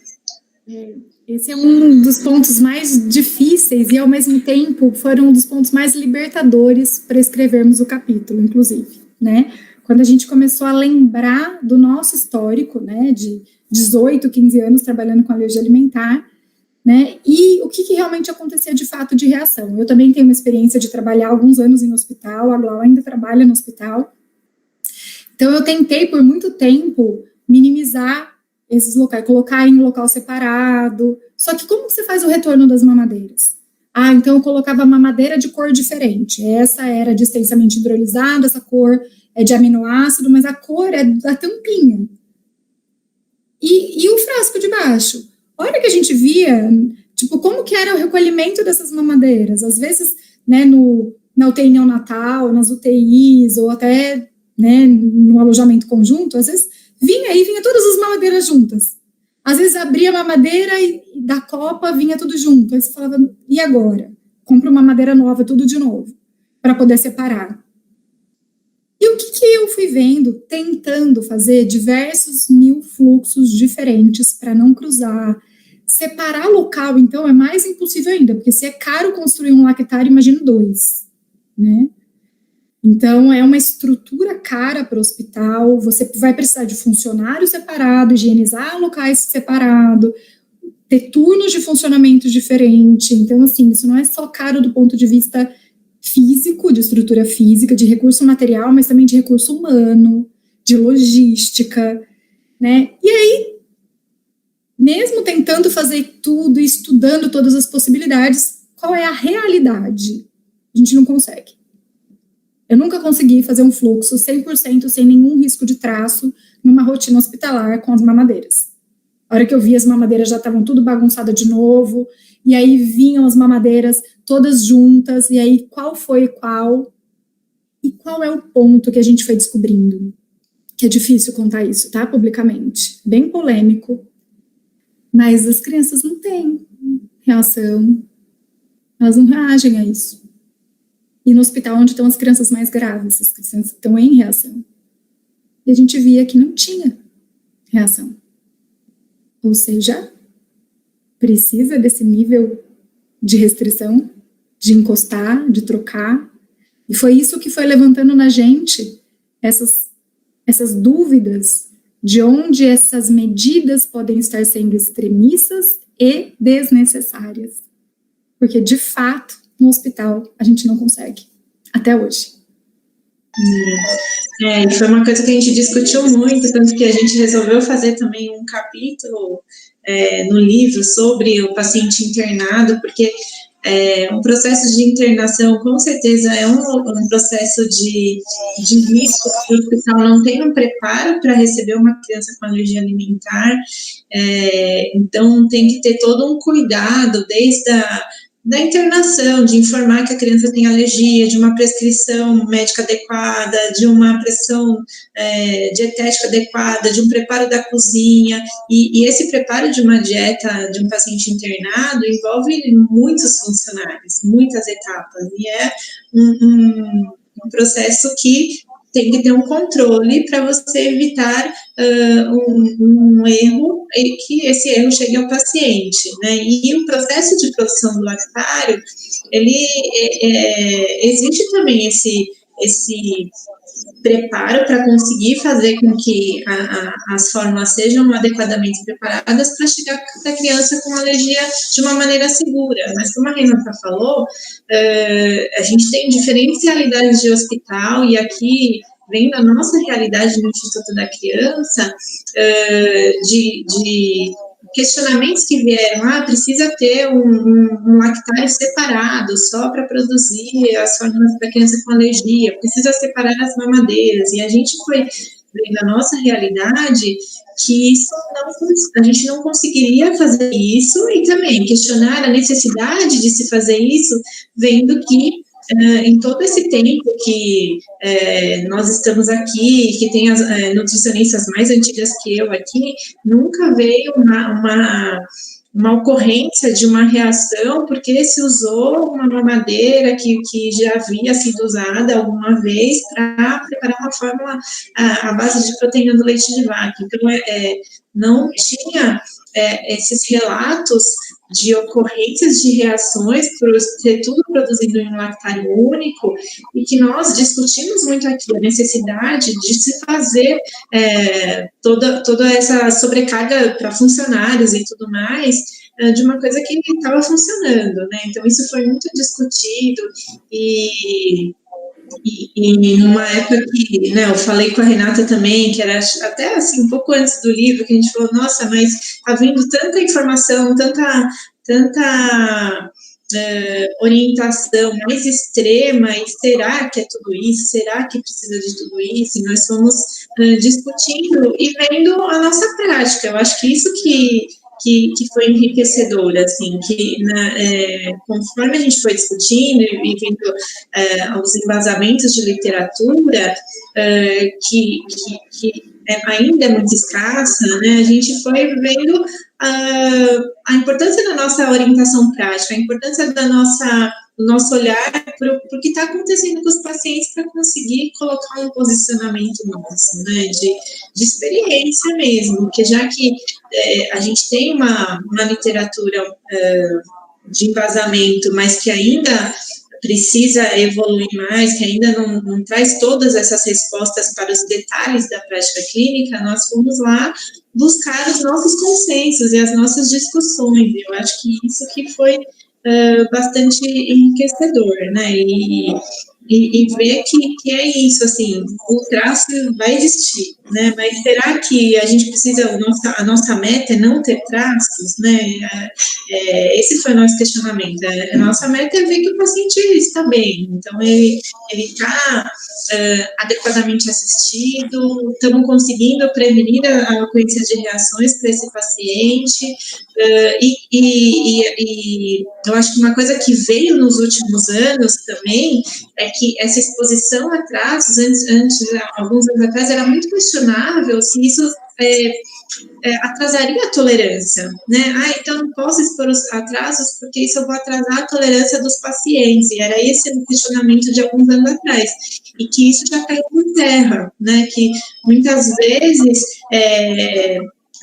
Esse é um dos pontos mais difíceis e, ao mesmo tempo, foram um dos pontos mais libertadores para escrevermos o capítulo, inclusive, né? Quando a gente começou a lembrar do nosso histórico, né, de 18, 15 anos trabalhando com alergia alimentar, né, e o que realmente acontecia de fato de reação. Eu também tenho uma experiência de trabalhar alguns anos em hospital, a Glau ainda trabalha no hospital, então eu tentei por muito tempo minimizar esses locais, colocar em um local separado. Só que como você faz o retorno das mamadeiras? Então eu colocava mamadeira de cor diferente. Essa era de extensamente hidrolisado, essa cor é de aminoácido, mas a cor é da tampinha. E o frasco de baixo? A hora que a gente via, tipo, como que era o recolhimento dessas mamadeiras? Às vezes, né, na UTI neonatal, nas UTIs, ou até, né, no alojamento conjunto, às vezes vinha todas as mamadeiras juntas. Às vezes abria a mamadeira e da copa vinha tudo junto. Aí você falava, e agora? Compra uma madeira nova, tudo de novo, para poder separar. E o que eu fui vendo, tentando fazer diversos 1000 fluxos diferentes para não cruzar. Separar local, então, é mais impossível ainda, porque se é caro construir um lactário, imagina 2, né? Então, é uma estrutura cara para o hospital, você vai precisar de funcionário separado, higienizar locais separados, ter turnos de funcionamento diferente. Então, assim, isso não é só caro do ponto de vista físico, de estrutura física, de recurso material, mas também de recurso humano, de logística, né? E aí, mesmo tentando fazer tudo, estudando todas as possibilidades, qual é a realidade? A gente não consegue. Eu nunca consegui fazer um fluxo 100% sem nenhum risco de traço numa rotina hospitalar com as mamadeiras. A hora que eu vi, as mamadeiras já estavam tudo bagunçadas de novo, e aí vinham as mamadeiras todas juntas, e aí qual foi qual? E qual é o ponto que a gente foi descobrindo? Que é difícil contar isso, tá? Publicamente. Bem polêmico. Mas as crianças não têm reação. Elas não reagem a isso. E no hospital onde estão as crianças mais graves, as crianças estão em reação. E a gente via que não tinha reação. Ou seja, precisa desse nível de restrição, de encostar, de trocar. E foi isso que foi levantando na gente essas dúvidas de onde essas medidas podem estar sendo extremistas e desnecessárias. Porque, de fato, no hospital, a gente não consegue, até hoje. E foi uma coisa que a gente discutiu muito, tanto que a gente resolveu fazer também um capítulo no livro sobre o paciente internado, porque um processo de internação, com certeza, é um processo de risco, que o hospital não tem um preparo para receber uma criança com alergia alimentar, então tem que ter todo um cuidado, desde da internação, de informar que a criança tem alergia, de uma prescrição médica adequada, de uma pressão dietética adequada, de um preparo da cozinha, e esse preparo de uma dieta de um paciente internado envolve muitos funcionários, muitas etapas, e é um processo que tem que ter um controle para você evitar um erro e que esse erro chegue ao paciente, né? E o processo de produção do lactário, ele existe também esse preparo para conseguir fazer com que as fórmulas sejam adequadamente preparadas para chegar para a criança com alergia de uma maneira segura. Mas como a Renata falou, a gente tem diferentes realidades de hospital, e aqui vem da nossa realidade no Instituto da Criança, de questionamentos que vieram, precisa ter um lactário separado só para produzir as fórmulas para criança com alergia, precisa separar as mamadeiras, e a gente foi vendo na nossa realidade que a gente não conseguiria fazer isso, e também questionar a necessidade de se fazer isso, vendo que em todo esse tempo que nós estamos aqui, que tem as nutricionistas mais antigas que eu aqui, nunca veio uma ocorrência de uma reação, porque se usou uma mamadeira que já havia sido usada alguma vez para preparar uma fórmula à base de proteína do leite de vaca. Então, não tinha esses relatos de ocorrências de reações por ter tudo produzido em um lactário único, e que nós discutimos muito aqui a necessidade de se fazer toda essa sobrecarga para funcionários e tudo mais, de uma coisa que estava funcionando, né? Então, isso foi muito discutido, e numa época que, né, eu falei com a Renata também, que era até assim, um pouco antes do livro, que a gente falou, nossa, mas está vindo tanta informação, tanta orientação mais extrema, e será que é tudo isso? Será que precisa de tudo isso? E nós fomos discutindo e vendo a nossa prática. Eu acho que isso que foi enriquecedor, assim, que conforme a gente foi discutindo e vendo os embasamentos de literatura, que ainda é muito escassa, né, a gente foi vendo a importância da nossa orientação prática, a importância do nosso olhar para o que está acontecendo com os pacientes, para conseguir colocar um posicionamento nosso, né, de experiência mesmo, porque já que a gente tem uma literatura de embasamento, mas que ainda precisa evoluir mais, que ainda não traz todas essas respostas para os detalhes da prática clínica, nós fomos lá buscar os nossos consensos e as nossas discussões. Eu acho que isso que foi bastante enriquecedor, né, e ver que é isso, assim, o traço vai existir, né, mas será que a gente precisa, a nossa meta é não ter traços, né, esse foi o nosso questionamento, a nossa meta é ver que o paciente está bem, então ele está adequadamente assistido, estamos conseguindo prevenir a ocorrência de reações para esse paciente, e eu acho que uma coisa que veio nos últimos anos também é que essa exposição a traços, antes, alguns anos atrás, era muito questionável se isso atrasaria a tolerância, né? Então não posso expor os atrasos, porque isso eu vou atrasar a tolerância dos pacientes, e era esse o questionamento de alguns anos atrás, e que isso já caiu por terra, né? Que muitas vezes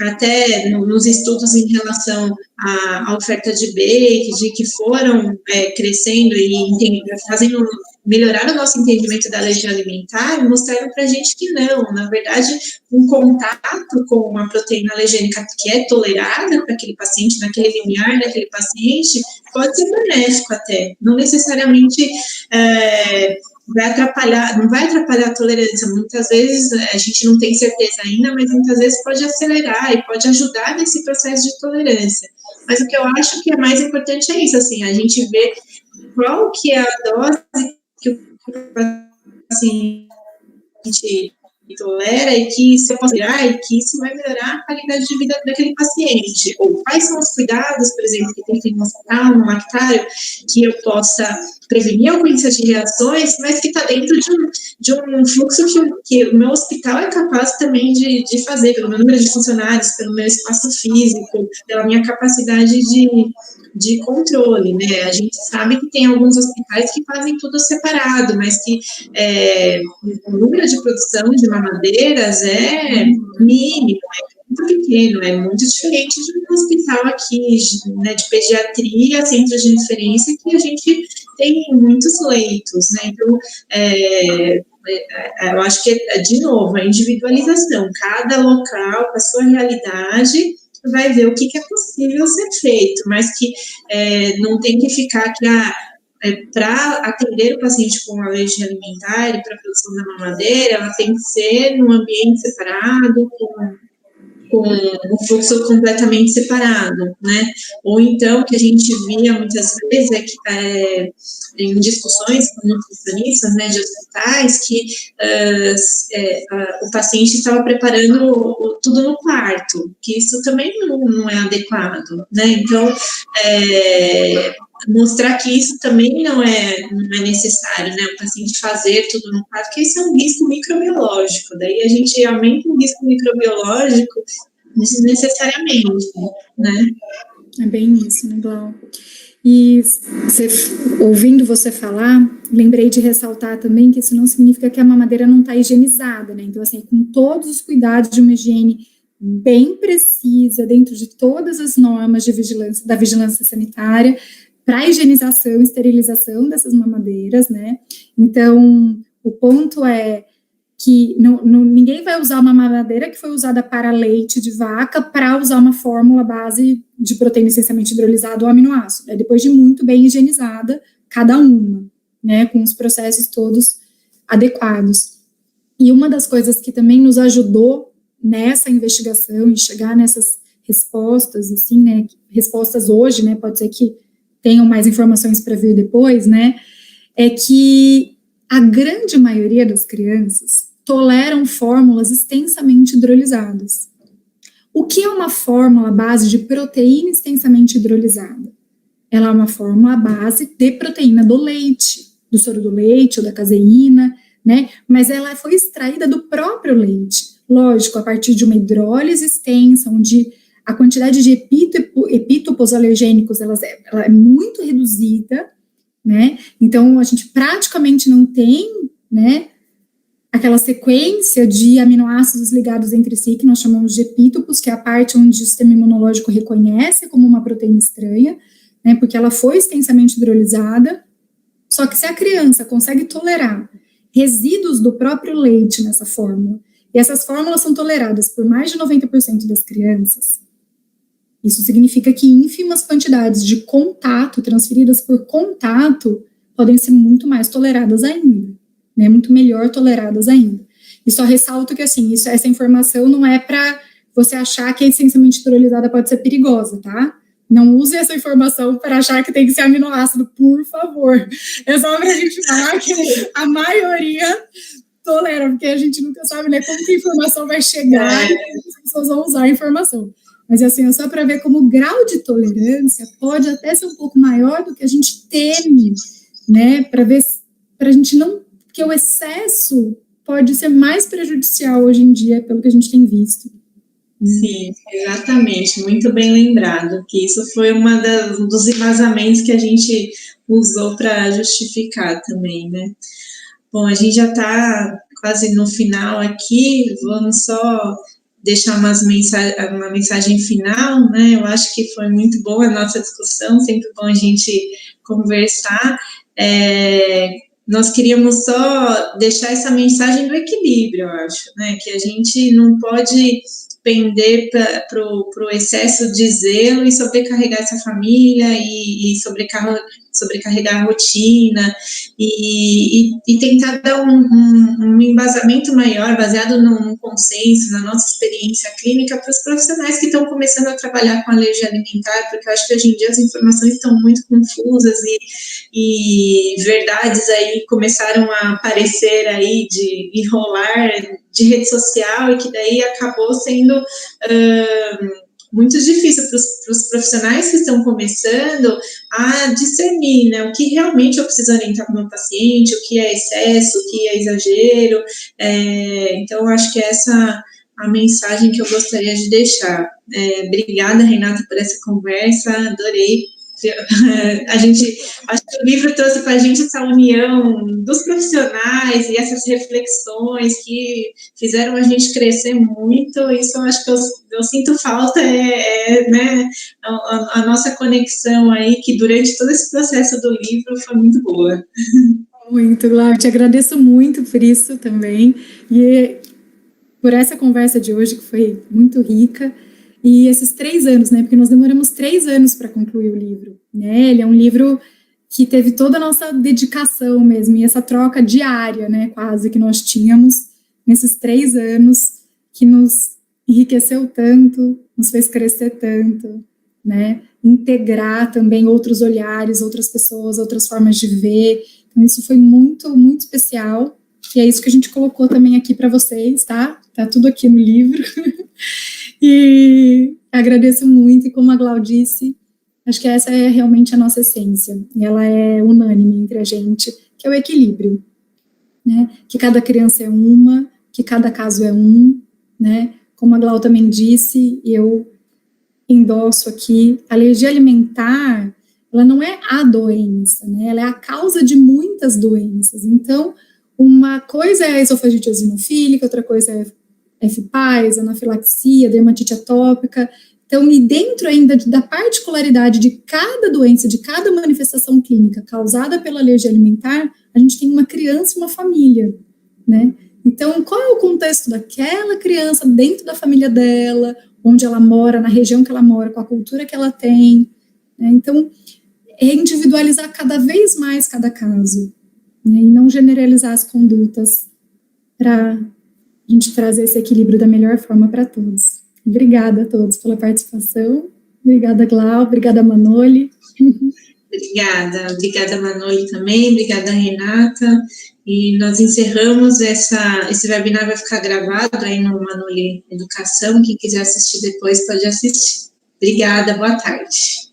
até nos estudos em relação à oferta de bake, de que foram crescendo e fazendo melhorar o nosso entendimento da alergia alimentar, mostraram para a gente que não, na verdade, um contato com uma proteína alergênica que é tolerada para aquele paciente, naquele limiar daquele paciente, pode ser benéfico até, não necessariamente vai atrapalhar, não vai atrapalhar a tolerância, muitas vezes a gente não tem certeza ainda, mas muitas vezes pode acelerar e pode ajudar nesse processo de tolerância. Mas o que eu acho que é mais importante é isso, assim, a gente vê qual que é a dose que o paciente tolera e que isso pode virar e que isso vai melhorar a qualidade de vida daquele paciente. Ou quais são os cuidados, por exemplo, que tem que no hospital, no lactário, que eu possa prevenir a ocorrência de reações, mas que está dentro de um fluxo que o meu hospital é capaz também de fazer, pelo meu número de funcionários, pelo meu espaço físico, pela minha capacidade de controle, né? A gente sabe que tem alguns hospitais que fazem tudo separado, mas que o número de produção de mamadeiras é mínimo, é muito pequeno, é muito diferente de um hospital aqui, né, de pediatria, centros de referência, que a gente tem muitos leitos, né? Então, eu acho que, de novo, a individualização, cada local com a sua realidade vai ver o que é possível ser feito, mas que não tem que ficar que para atender o paciente com alergia alimentar e para a produção da mamadeira, ela tem que ser num ambiente separado, com um fluxo completamente separado, né? Ou então, que a gente via muitas vezes em discussões com nutricionistas, né, de hospitais, que o paciente estava preparando tudo no quarto, que isso também não é adequado, né? Então, mostrar que isso também não é necessário, né? O paciente fazer tudo no quarto, porque isso é um risco microbiológico, daí a gente aumenta o risco microbiológico desnecessariamente, né? É bem isso, né, Glau? E ouvindo você falar, lembrei de ressaltar também que isso não significa que a mamadeira não está higienizada, né? Então, assim, com todos os cuidados de uma higiene bem precisa, dentro de todas as normas de vigilância, da vigilância sanitária, para a higienização e esterilização dessas mamadeiras, né? Então, o ponto é que ninguém vai usar uma mamadeira que foi usada para leite de vaca para usar uma fórmula base de proteína essencialmente hidrolisada ou aminoácido. É depois de muito bem higienizada, cada uma, né, com os processos todos adequados. E uma das coisas que também nos ajudou nessa investigação e chegar nessas respostas, assim, né, respostas hoje, né, pode ser que tenham mais informações para vir depois, né, é que a grande maioria das crianças toleram fórmulas extensamente hidrolisadas. O que é uma fórmula à base de proteína extensamente hidrolisada? Ela é uma fórmula à base de proteína do leite, do soro do leite ou da caseína, né? Mas ela foi extraída do próprio leite. Lógico, a partir de uma hidrólise extensa, onde a quantidade de epítopos alergênicos ela é muito reduzida, né? Então, a gente praticamente não tem, né, aquela sequência de aminoácidos ligados entre si, que nós chamamos de epítopos, que é a parte onde o sistema imunológico reconhece como uma proteína estranha, né, porque ela foi extensamente hidrolisada. Só que se a criança consegue tolerar resíduos do próprio leite nessa fórmula, e essas fórmulas são toleradas por mais de 90% das crianças, isso significa que ínfimas quantidades de contato, transferidas por contato, podem ser muito mais toleradas ainda, né, muito melhor toleradas ainda. E só ressalto que, assim, essa informação não é para você achar que a essencialmente hidrolisada pode ser perigosa, tá? Não use essa informação para achar que tem que ser aminoácido, por favor. É só para a gente falar que a maioria tolera, porque a gente nunca sabe, né, como que a informação vai chegar e as pessoas vão usar a informação. Mas, assim, é só para ver como o grau de tolerância pode até ser um pouco maior do que a gente teme, né, para ver, para a gente não, porque o excesso pode ser mais prejudicial hoje em dia, pelo que a gente tem visto. Sim, exatamente, muito bem lembrado, que isso foi um dos embasamentos que a gente usou para justificar também, né? Bom, a gente já está quase no final aqui, vamos só deixar uma mensagem final, né? Eu acho que foi muito boa a nossa discussão, sempre bom a gente conversar. Nós queríamos só deixar essa mensagem do equilíbrio, eu acho, né? Que a gente não pode pender para o excesso de zelo e sobrecarregar essa família e sobrecarregar a rotina e tentar dar um embasamento maior, baseado num consenso, na nossa experiência clínica, para os profissionais que estão começando a trabalhar com alergia alimentar, porque eu acho que hoje em dia as informações estão muito confusas e verdades aí começaram a aparecer aí de enrolar de rede social e que daí acabou sendo muito difícil para os profissionais que estão começando a discernir, né, o que realmente eu preciso orientar para o meu paciente, o que é excesso, o que é exagero. Então, acho que essa a mensagem que eu gostaria de deixar. Obrigada, Renata, por essa conversa, adorei. Acho que o livro trouxe para a gente essa união dos profissionais e essas reflexões que fizeram a gente crescer muito. Isso eu acho que eu sinto falta, né, a nossa conexão aí, que durante todo esse processo do livro foi muito boa. Muito, Glau, te agradeço muito por isso também, e por essa conversa de hoje, que foi muito rica. E esses 3 anos, né? Porque nós demoramos 3 anos para concluir o livro, né? Ele é um livro que teve toda a nossa dedicação mesmo, e essa troca diária, né? Quase que nós tínhamos nesses 3 anos, que nos enriqueceu tanto, nos fez crescer tanto, né? Integrar também outros olhares, outras pessoas, outras formas de ver. Então, isso foi muito, muito especial. E é isso que a gente colocou também aqui para vocês, tá? Tá tudo aqui no livro. E agradeço muito, e como a Glau disse, acho que essa é realmente a nossa essência, e ela é unânime entre a gente, que é o equilíbrio, né? Que cada criança é uma, que cada caso é um, né? Como a Glau também disse, e eu endosso aqui, a alergia alimentar, ela não é a doença, né? Ela é a causa de muitas doenças. Então, uma coisa é a esofagite eosinofílica, outra coisa é FPAS, anafilaxia, dermatite atópica. Então, e dentro ainda da particularidade de cada doença, de cada manifestação clínica causada pela alergia alimentar, a gente tem uma criança e uma família, né? Então, qual é o contexto daquela criança dentro da família dela, onde ela mora, na região que ela mora, com a cultura que ela tem, né? Então, é individualizar cada vez mais cada caso, né? E não generalizar as condutas para a gente trazer esse equilíbrio da melhor forma para todos. Obrigada a todos pela participação. Obrigada, Glau. Obrigada, Manoli. Obrigada, Manoli também. Obrigada, Renata. E nós encerramos esse webinar, vai ficar gravado aí no Manoli Educação. Quem quiser assistir depois pode assistir. Obrigada, boa tarde.